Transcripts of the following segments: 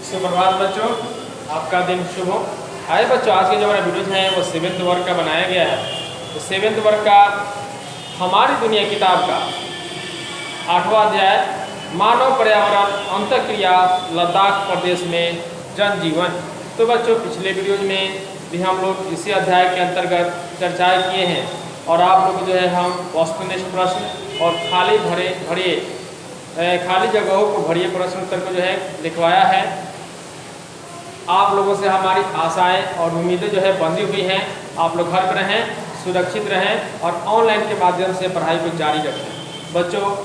सुप्रभात बच्चों, आपका दिन शुभ हो। आए बच्चों, आज के जो हमारा वीडियो है वो 7th वर्ग का बनाया गया है। तो 7th वर्ग का हमारी दुनिया किताब का 8वां अध्याय मानव पर्यावरण अंतःक्रिया लद्दाख प्रदेश में जनजीवन। तो बच्चों, पिछले वीडियोज में भी हम लोग इसी अध्याय के अंतर्गत चर्चाएँ किए हैं और आप लोग जो है हम वस्तुनिष्ठ प्रश्न और खाली जगहों को भरिए प्रश्न उत्तर को जो है लिखवाया है। आप लोगों से हमारी आशाएं और उम्मीदें जो है बंधी हुई हैं। आप लोग घर पर रहें, सुरक्षित रहें और ऑनलाइन के माध्यम से पढ़ाई को जारी रखें। बच्चों,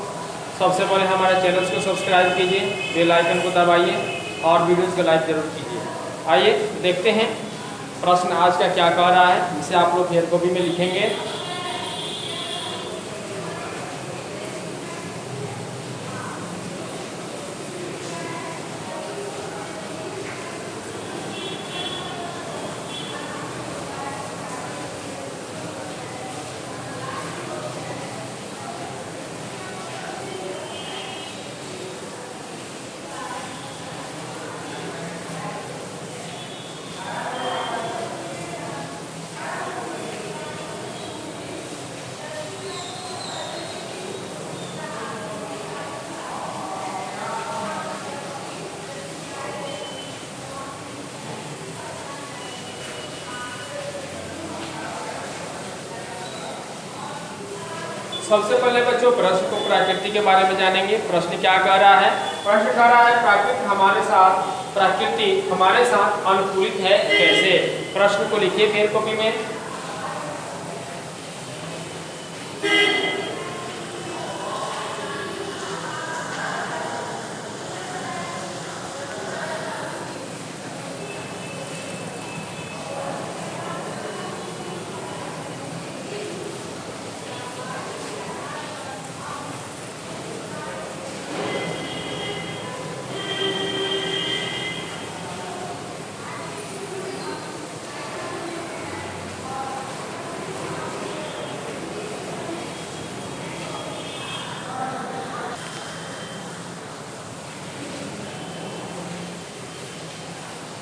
सबसे पहले हमारे चैनल को सब्सक्राइब कीजिए, बेल आइकन को दबाइए और वीडियोज़ को लाइक जरूर कीजिए। आइए देखते हैं प्रश्न आज का क्या कह रहा है, जिसे आप लोग हेयर कॉपी में लिखेंगे। सबसे पहले बच्चों प्रश्न को प्रकृति के बारे में जानेंगे। प्रश्न क्या कह रहा है? प्रश्न कह रहा है प्रकृति हमारे साथ अनुकूलित है कैसे? प्रश्न को लिखिए फिर कॉपी में।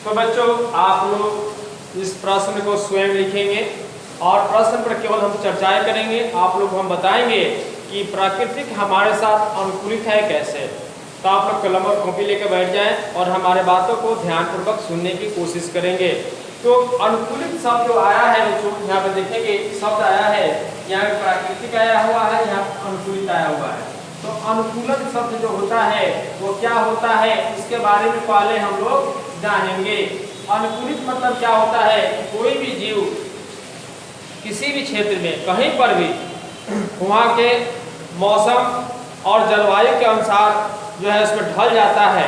तो बच्चों, आप लोग इस प्रश्न को स्वयं लिखेंगे और प्रश्न पर केवल हम चर्चाएं करेंगे। आप लोग हम बताएंगे कि प्राकृतिक हमारे साथ अनुकूलित है कैसे। तो आप लोग कलम और कॉपी लेकर बैठ जाएं और हमारे बातों को ध्यानपूर्वक सुनने की कोशिश करेंगे। तो अनुकूलित शब्द जो आया है बच्चों, यहाँ पर देखेंगे शब्द आया है, यहाँ प्राकृतिक आया हुआ है, यहाँ अनुकूलित आया हुआ है। तो अनुकूलन शब्द जो होता है वो क्या होता है, इसके बारे में पहले हम लोग जानेंगे। अनुकूलित मतलब क्या होता है? कोई भी जीव किसी भी क्षेत्र में कहीं पर भी वहाँ के मौसम और जलवायु के अनुसार जो है उसमें ढल जाता है,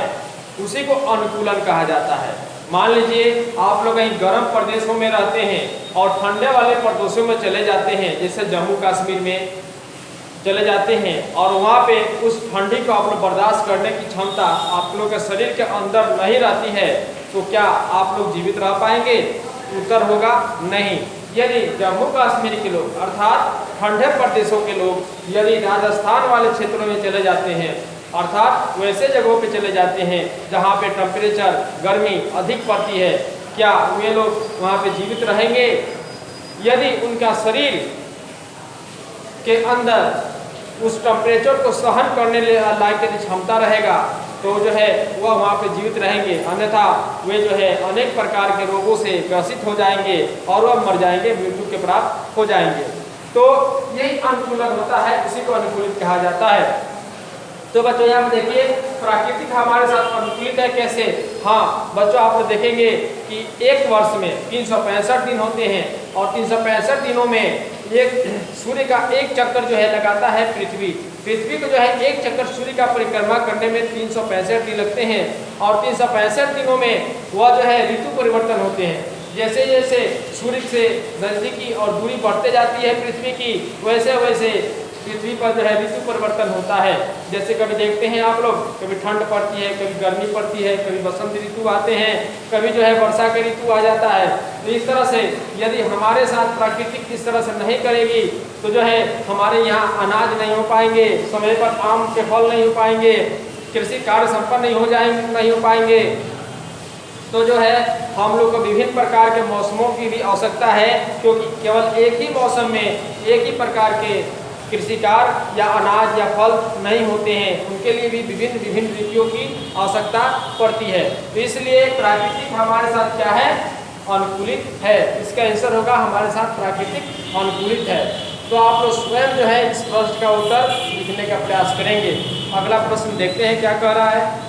उसी को अनुकूलन कहा जाता है। मान लीजिए आप लोग कहीं गर्म प्रदेशों में रहते हैं और ठंडे वाले प्रदेशों में चले जाते हैं, जैसे जम्मू कश्मीर में चले जाते हैं और वहाँ पे उस ठंडी को आप लोग बर्दाश्त करने की क्षमता आप लोग के शरीर के अंदर नहीं रहती है, तो क्या आप लोग जीवित रह पाएंगे? उत्तर होगा नहीं। यदि जम्मू कश्मीर के लोग अर्थात ठंडे प्रदेशों के लोग यदि राजस्थान वाले क्षेत्रों में चले जाते हैं, अर्थात वैसे जगहों पे चले जाते हैं जहाँ पे टेम्परेचर गर्मी अधिक पड़ती है, क्या वे लोग वहाँ पे जीवित रहेंगे? यदि उनका शरीर के अंदर उस टेम्परेचर को सहन करने लायक यदि क्षमता रहेगा तो जो है वह वहाँ पे जीवित रहेंगे, अन्यथा वे जो है अनेक प्रकार के रोगों से ग्रसित हो जाएंगे और वह मर जाएंगे, मृत्यु के प्राप्त हो जाएंगे। तो यही अनुकूलन होता है, इसी को अनुकूलित कहा जाता है। तो बच्चों यहाँ पे देखिए प्राकृतिक हमारे साथ अनुकूलित है कैसे। हाँ बच्चों, आप लोग देखेंगे कि एक वर्ष में 365 दिन होते हैं और 365 दिनों में एक सूर्य का एक चक्कर जो है लगाता है पृथ्वी को जो है एक चक्कर सूर्य का परिक्रमा करने में 365 दिन लगते हैं और 365 दिनों में वह जो है ऋतु परिवर्तन होते हैं। जैसे जैसे सूर्य से नजदीकी और दूरी बढ़ते जाती है पृथ्वी की, वैसे वैसे पृथ्वी पर जो है ऋतु परिवर्तन होता है। जैसे कभी देखते हैं आप लोग, कभी ठंड पड़ती है, कभी गर्मी पड़ती है, कभी बसंत ऋतु आते हैं, कभी जो है वर्षा का ऋतु आ जाता है। तो इस तरह से यदि हमारे साथ प्राकृतिक इस तरह से नहीं करेगी तो जो है हमारे यहाँ अनाज नहीं हो पाएंगे, समय पर आम के फल नहीं हो पाएंगे, कृषि कार्य संपन्न नहीं हो पाएंगे, तो जो है हम लोग को विभिन्न प्रकार के मौसमों की भी आवश्यकता है, क्योंकि केवल एक ही मौसम में एक ही प्रकार के कृषिकार या अनाज या फल नहीं होते हैं, उनके लिए भी विभिन्न विभिन्न ऋतुओं की आवश्यकता पड़ती है। तो इसलिए प्राकृतिक हमारे साथ क्या है, अनुकूलित है। इसका आंसर होगा हमारे साथ प्राकृतिक अनुकूलित है। तो आप लोग स्वयं जो है इस प्रश्न का उत्तर लिखने का प्रयास करेंगे। अगला प्रश्न देखते हैं क्या कह रहा है।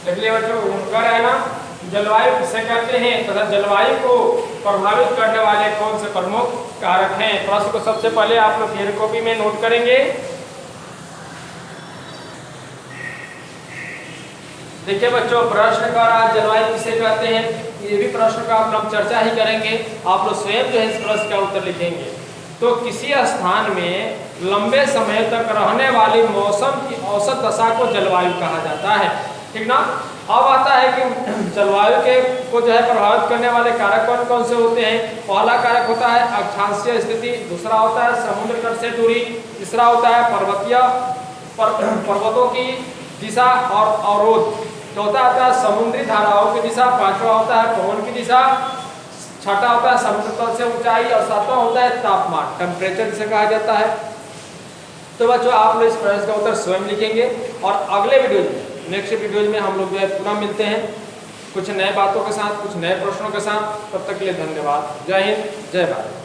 इसलिए बच्चों कर है ना, जलवायु किसे कहते हैं तथा जलवायु को प्रभावित करने वाले कौन से प्रमुख कारक हैं। प्रश्न को सबसे पहले आप लोग फिर कॉपी में नोट करेंगे। देखिए बच्चों, प्रश्न का जलवायु किसे कहते हैं, ये भी प्रश्न का आप लोग चर्चा ही करेंगे। आप लोग स्वयं जो है इस प्रश्न का उत्तर लिखेंगे। तो किसी स्थान में लंबे समय तक रहने वाली मौसम की औसत दशा को जलवायु कहा जाता है, ठीक ना। अब आता है कि जलवायु के को जो है प्रभावित करने वाले कारक कौन कौन से होते हैं। पहला कारक होता है अक्षांशीय स्थिति, दूसरा होता है समुद्र तट से दूरी, तीसरा होता है पर्वतों की दिशा और अवरोध, चौथा होता है समुद्री धाराओं की दिशा, पांचवा होता है पवन की दिशा, छठा होता है समुद्र तल से ऊंचाई और सातवां होता है तापमान, टेम्परेचर जिसे कहा जाता है। तो बच्चों आप लोग इस प्रश्न का उत्तर स्वयं लिखेंगे और अगले वीडियो में, नेक्स्ट वीडियो में हम लोग जो है पुनः मिलते हैं कुछ नए बातों के साथ, कुछ नए प्रश्नों के साथ। तब तक के लिए धन्यवाद। जय हिंद, जय भारत।